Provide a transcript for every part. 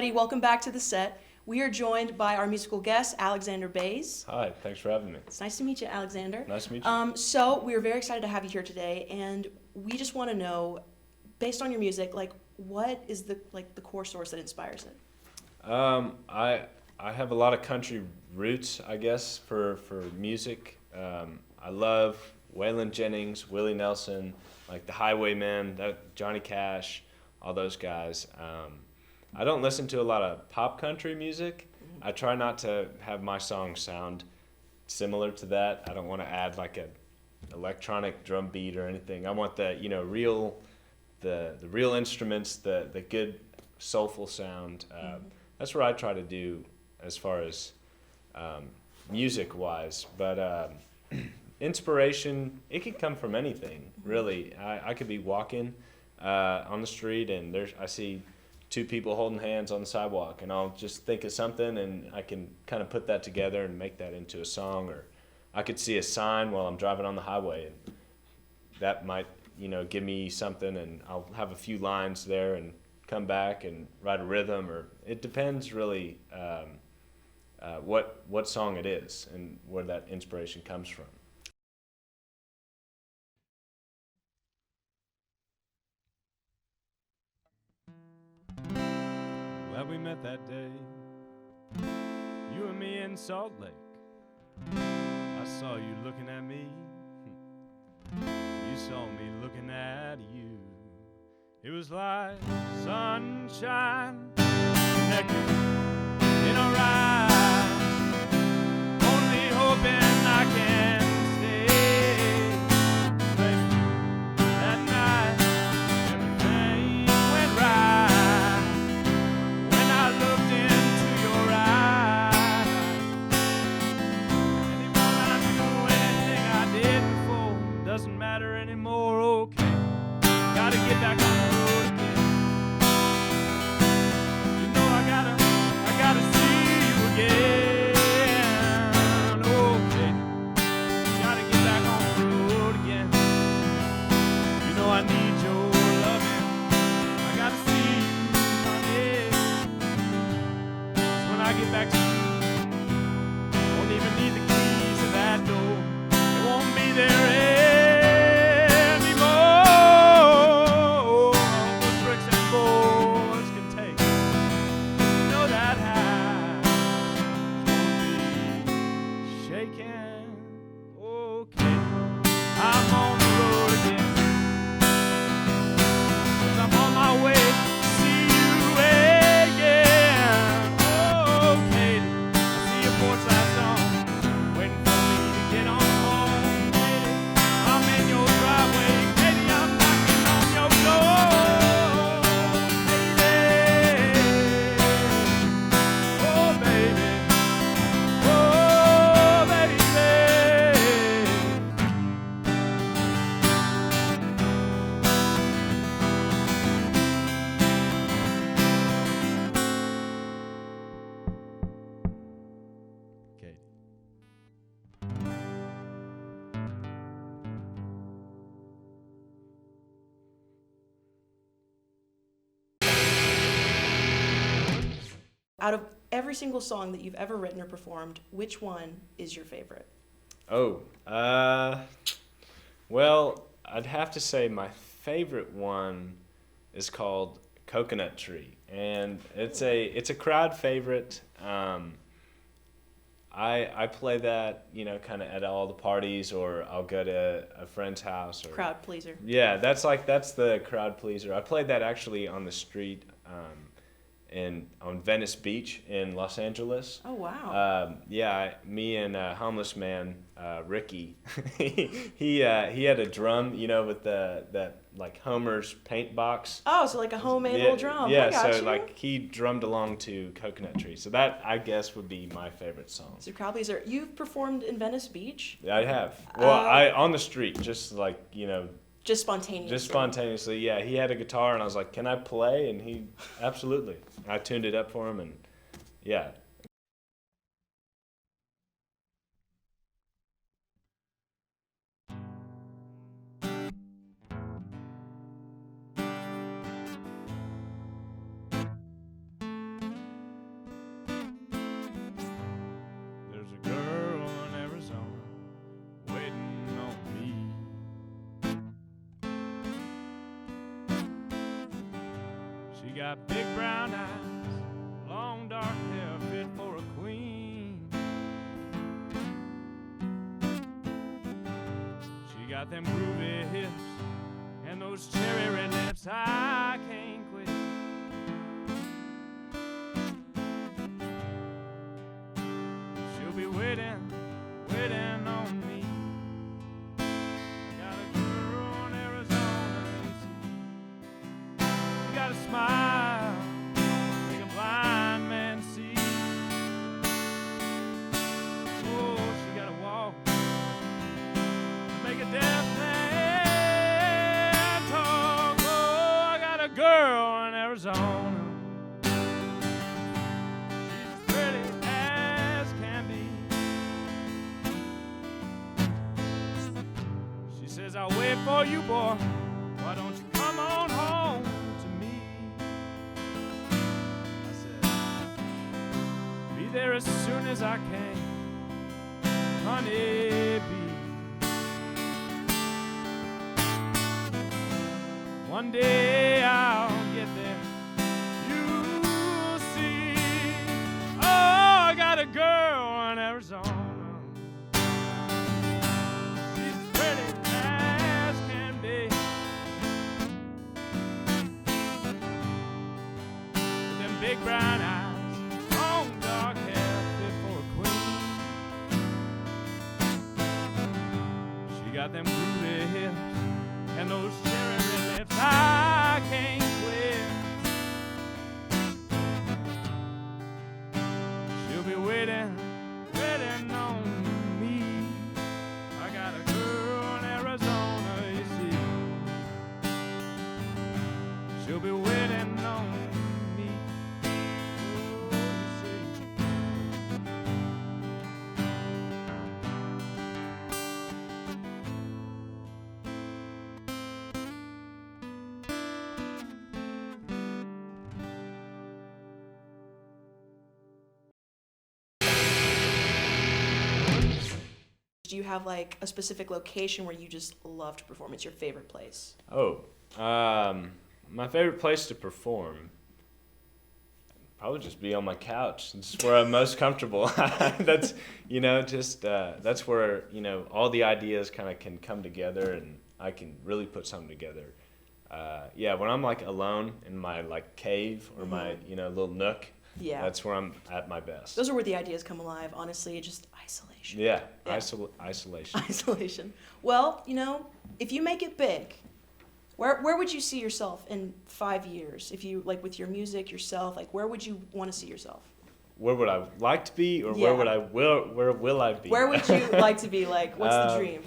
everybody. Welcome back to the set. We are joined by our musical guest, Alexander Beys. Hi, thanks for having me. It's nice to meet you, Alexander. Nice to meet you. So we are very excited to have you here today, and we just want to know, based on your music, like what is the core source that inspires it? I have a lot of country roots, I guess, for music. I love Waylon Jennings, Willie Nelson, like the Highwaymen, Johnny Cash, all those guys. I don't listen to a lot of pop country music. I try not to have my songs sound similar to that. I don't want to add like a electronic drum beat or anything. I want the real the real instruments, the good soulful sound. That's what I try to do as far as music wise. But inspiration, it can come from anything really. I could be walking on the street and I see two people holding hands on the sidewalk, and I'll just think of something, and I can kind of put that together and make that into a song. Or I could see a sign while I'm driving on the highway, and that might, give me something, and I'll have a few lines there and come back and write a rhythm. Or it depends really what song it is and where that inspiration comes from. Glad we met that day, you and me in Salt Lake. I saw you looking at me, you saw me looking at you. It was like sunshine connected in our eyes, only hoping I can stay. Baby, that night everything went right when I looked into your eyes. Anyone I knew, anything I did before doesn't matter anymore. Okay, gotta get back on the road again. I gotta see you again. Okay, gotta get back on the road again. I need your loving. I gotta see you, honey. 'Cause when I get back to you, won't even need the keys to that door. It won't be there anymore. What bricks and boards can take. That house will be shaking. Okay, I'm on the road again. 'Cause I'm on my way to see you again. Oh, Katie, I see your porch lights on, waiting for me to get on home. Katie, I'm in your driveway. Katie, I'm knocking on your door. Katie, oh baby, oh baby. Katie. Out of every single song that you've ever written or performed, which one is your favorite? Oh, well, I'd have to say my favorite one is called Coconut Tree, and it's a crowd favorite. I play that, kind of at all the parties, or I'll go to a friend's house. Or Crowd pleaser. yeah, that's the crowd pleaser. I played that actually on the street on Venice Beach in Los Angeles. Oh wow. Me and a homeless man, Ricky, he had a drum, with that like Homer's paint box. Oh, so like a homemade little drum. Yeah, I got so you. like he drummed along to Coconut Tree. So that, I guess, would be my favorite song. So crowd pleaser. You've performed in Venice Beach? I have. Well, I on the street, just like, Just spontaneously. just spontaneously. Yeah, he had a guitar, and I was like, "Can I play?" And he, absolutely. I tuned it up for him, and yeah. She got big brown eyes, long dark hair fit for a queen. She got them groovy hips and those cherry red lips I can't quit. She'll be waiting, waiting on me. I got a girl in Arizona, you see. She got a smile, make a blind man see. Oh, she got a walk, make a deaf man talk. Oh, I got a girl in Arizona. She's as pretty as can be. She says, I'll wait for you, boy. Why don't you come on home to me? I said, be there as soon as I can, honey bee. One day I'll get there, you'll see. Oh, I got a girl in Arizona. She's as pretty as can be. With them big brown eyes, long dark hair, fit for a queen. She got them groovy hips and those cherry red lips I can't quit. She'll be waiting, waiting on me. I got a girl in Arizona, you see. She'll be waiting on me. Oh, you see. Do you have like a specific location where you just love to perform? It's your favorite place? Oh, my favorite place to perform, probably just be on my couch. It's where I'm most comfortable. That's, that's where, all the ideas kind of can come together and I can really put something together. When I'm like alone in my like cave or my, little nook, Yeah. that's where I'm at my best. Those are where the ideas come alive, honestly, just isolation. Yeah, Yeah. isolation. Isolation. Well, if you make it big, where would you see yourself in 5 years? If you, like, with your music, yourself, like, where would you want to see yourself? Where would I like to be, or Yeah. where will I be? Where would you like to be? Like, what's the dream?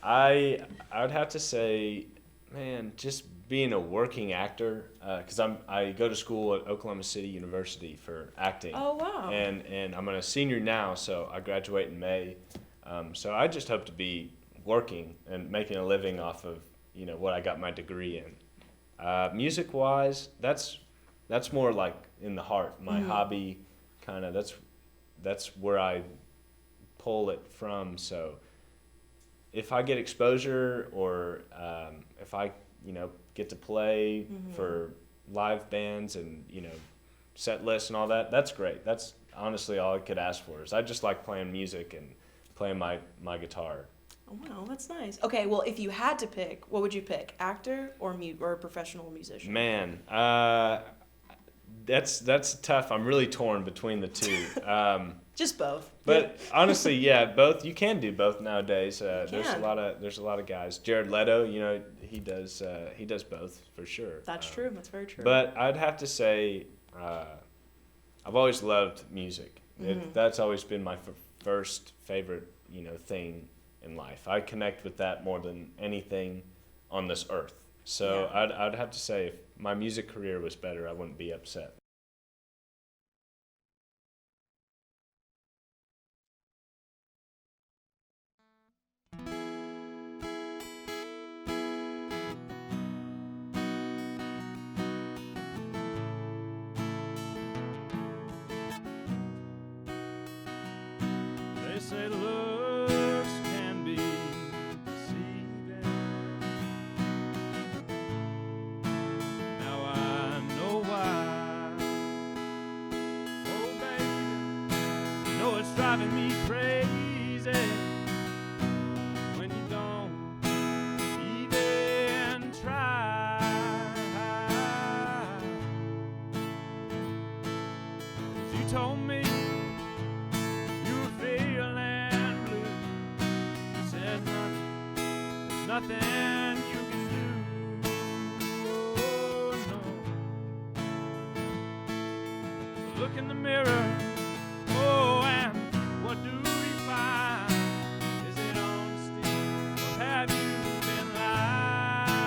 I would have to say, man, just being a working actor, because I go to school at Oklahoma City University for acting. Oh, wow. And I'm a senior now, so I graduate in May. So I just hope to be working and making a living off of what I got my degree in. Music wise, that's more like in the heart, my hobby, kind of. That's where I pull it from. So if I get exposure, or if I get to play for live bands and set lists and all that, that's great. That's honestly all I could ask for. Is I just like playing music and playing my guitar. Oh, wow, that's nice. Okay, well, if you had to pick, what would you pick? Actor or or a professional musician? Man, that's tough. I'm really torn between the two. Just both. But honestly, yeah, both. You can do both nowadays. There's a can. lot of guys. Jared Leto, he does both for sure. That's true. That's very true. But I'd have to say, I've always loved music. That's always been my first favorite, thing in life. I connect with that more than anything on this earth. So Yeah. I'd have to say, if my music career was better, I wouldn't be upset. They say looks can be deceiving. Now I know why it's driving me crazy when you don't even try. You told me you were feeling blue. You said, honey, there's nothing you can do. Oh, no. Look in the mirror. Oh, and what do you find? Is it honesty, or have you been lying?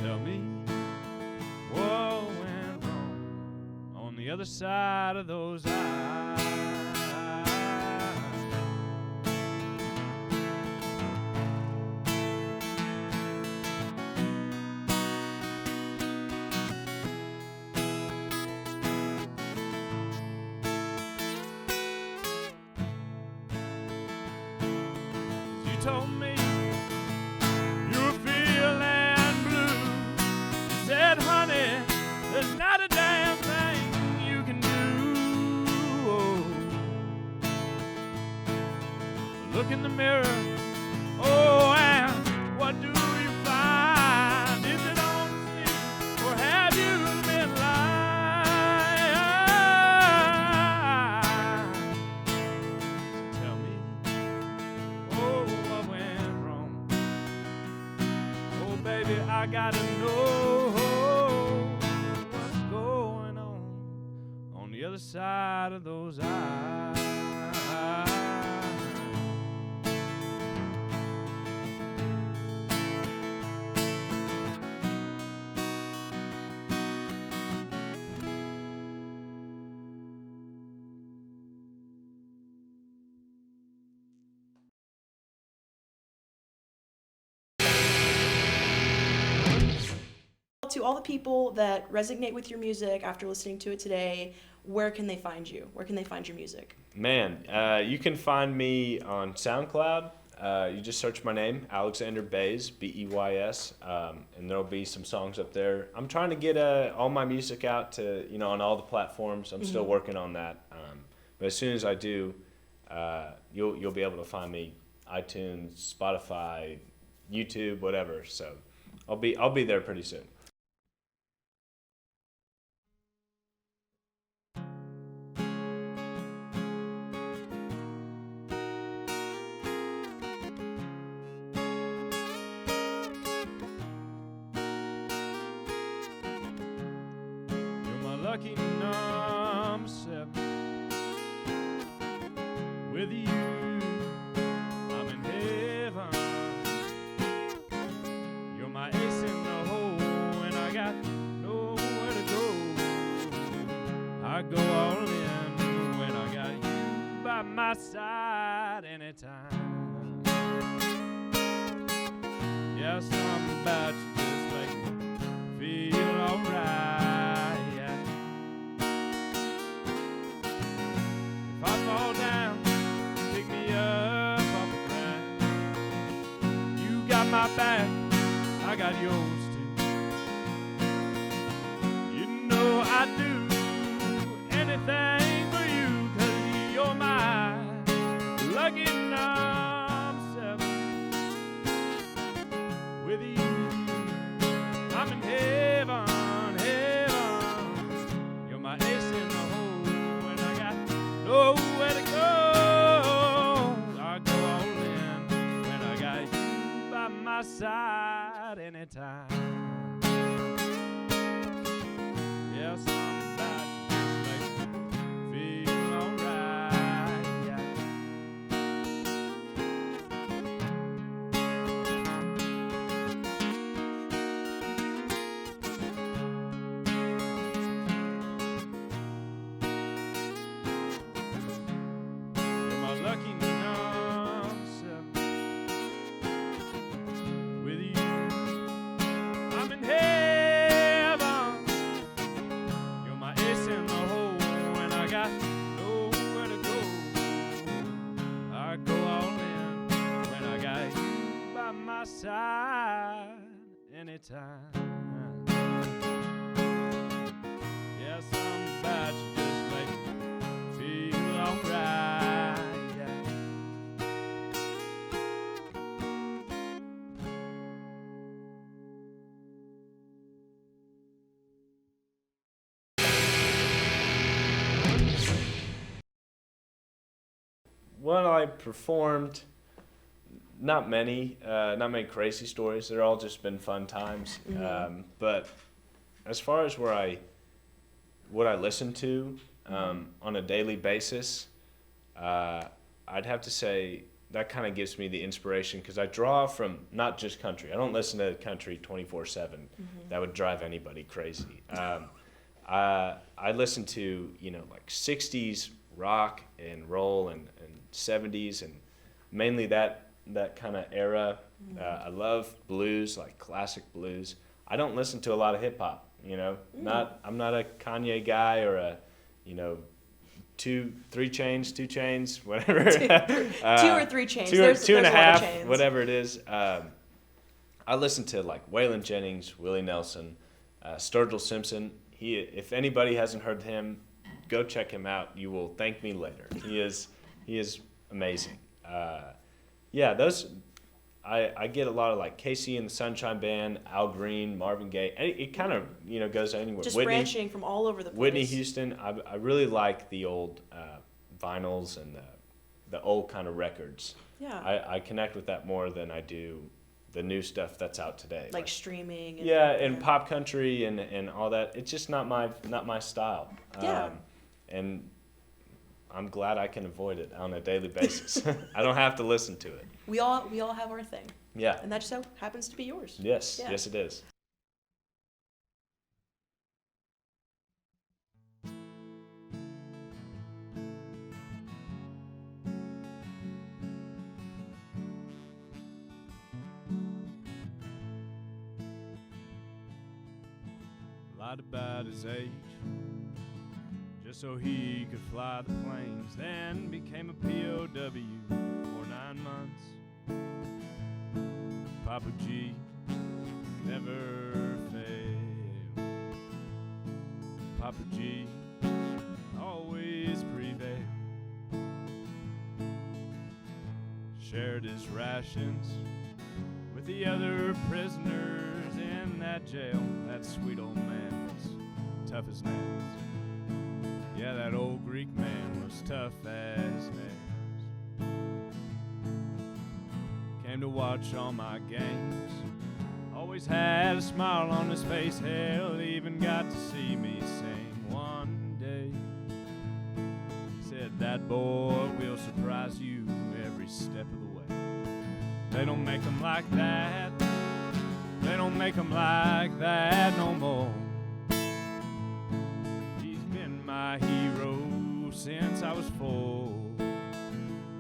Tell me what went wrong on the other side of those eyes. You told me you were feeling blue. You said, honey, there's not a damn thing you can do. Oh. Look in the mirror. Oh, and what do you find? Is it honesty, or have you been lying? Tell me, oh, what went wrong? Oh, baby, I gotta know what's going on the other side of those eyes. To all the people that resonate with your music after listening to it today, where can they find you? Where can they find your music? Man, you can find me on SoundCloud. You just search my name, Alexander Beys, Beys, and there'll be some songs up there. I'm trying to get all my music out to, on all the platforms. I'm still working on that. But as soon as I do, you'll be able to find me iTunes, Spotify, YouTube, whatever. So I'll be there pretty soon. Lucky number 7. With you, I'm in heaven. You're my ace in the hole, and I got nowhere to go. I go all in when I got you by my side anytime. Yeah, something about you just make me feel alright. Fall down, pick me up off the ground. You got my back, I got yours too. You know I'd do anything for you, 'cause you're my lucky number 7. With you, I'm in heaven, heaven. You're my ace in the hole when I got nowhere to go. I go all in when I got you by my side anytime. Yeah, something about you just makes me feel alright. Yeah. Lucky number 7. With you, I'm in heaven. You're my ace in the hole, and I got nowhere to go. I go all in when I got you by my side anytime. Yes, Well, I performed. Not many crazy stories. They're all just been fun times. But as far as what I listen to on a daily basis, I'd have to say that kind of gives me the inspiration because I draw from not just country. I don't listen to country 24/7. That would drive anybody crazy. I listen to like 60s rock and roll and 70s and mainly that kind of era. I love blues, like classic blues. I don't listen to a lot of hip hop. I'm not a Kanye guy or a 2 chains, whatever. 2 or 3 chains. Two There's and a a lot of half, chains. whatever it is. I listen to like Waylon Jennings, Willie Nelson, Sturgill Simpson. If anybody hasn't heard him, go check him out. You will thank me later. He is amazing. Those I get a lot of like KC and the Sunshine Band, Al Green, Marvin Gaye. It kind of goes anywhere. Just branching from all over the place. Whitney Houston. I really like the old vinyls and the old kind of records. Yeah. I connect with that more than I do the new stuff that's out today. Like streaming. And pop country and all that. It's just not my style. Yeah. And I'm glad I can avoid it on a daily basis. I don't have to listen to it. We all have our thing. Yeah. And that just so happens to be yours. Yes. Yeah. Yes, it is. Lied about his age, just so he could fly the planes, then became a POW for 9 months. Papa G never failed. Papa G always prevailed. Shared his rations with the other prisoners in that jail. That sweet old man was tough as nails. Yeah, that old Greek man was tough as nails. Came to watch all my games. Always had a smile on his face. Hell, even got to see me sing one day. Said that boy will surprise you every step of the way. They don't make them like that. They don't make them like that no more. He's been my hero since I was 4.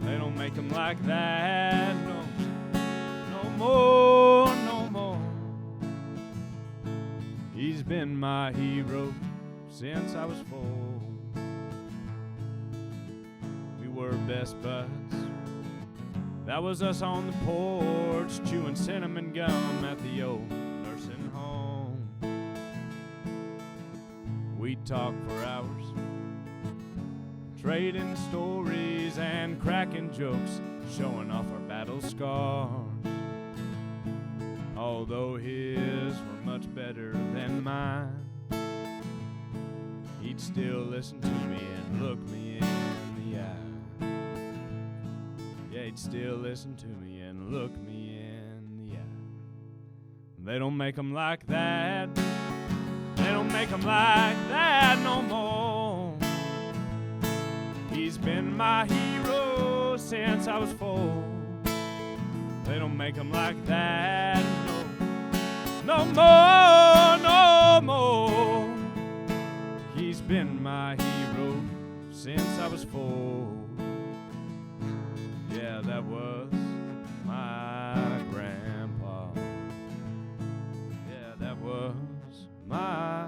They don't make them like that no more, no more. He's been my hero since I was 4. We were best buds. That was us on the porch, chewing cinnamon gum at the old nursing home. We'd talk for hours, trading stories and cracking jokes, showing off our battle scars. Although his were much better than mine, he'd still listen to me and look me in the eye. Yeah, he'd still listen to me and look me in the eye. They don't make them like that. They don't make them like that no more. He's been my hero since I was 4. They don't make them like that no more, no more. He's been my hero since I was 4. Yeah, that was my grandpa. Yeah, that was my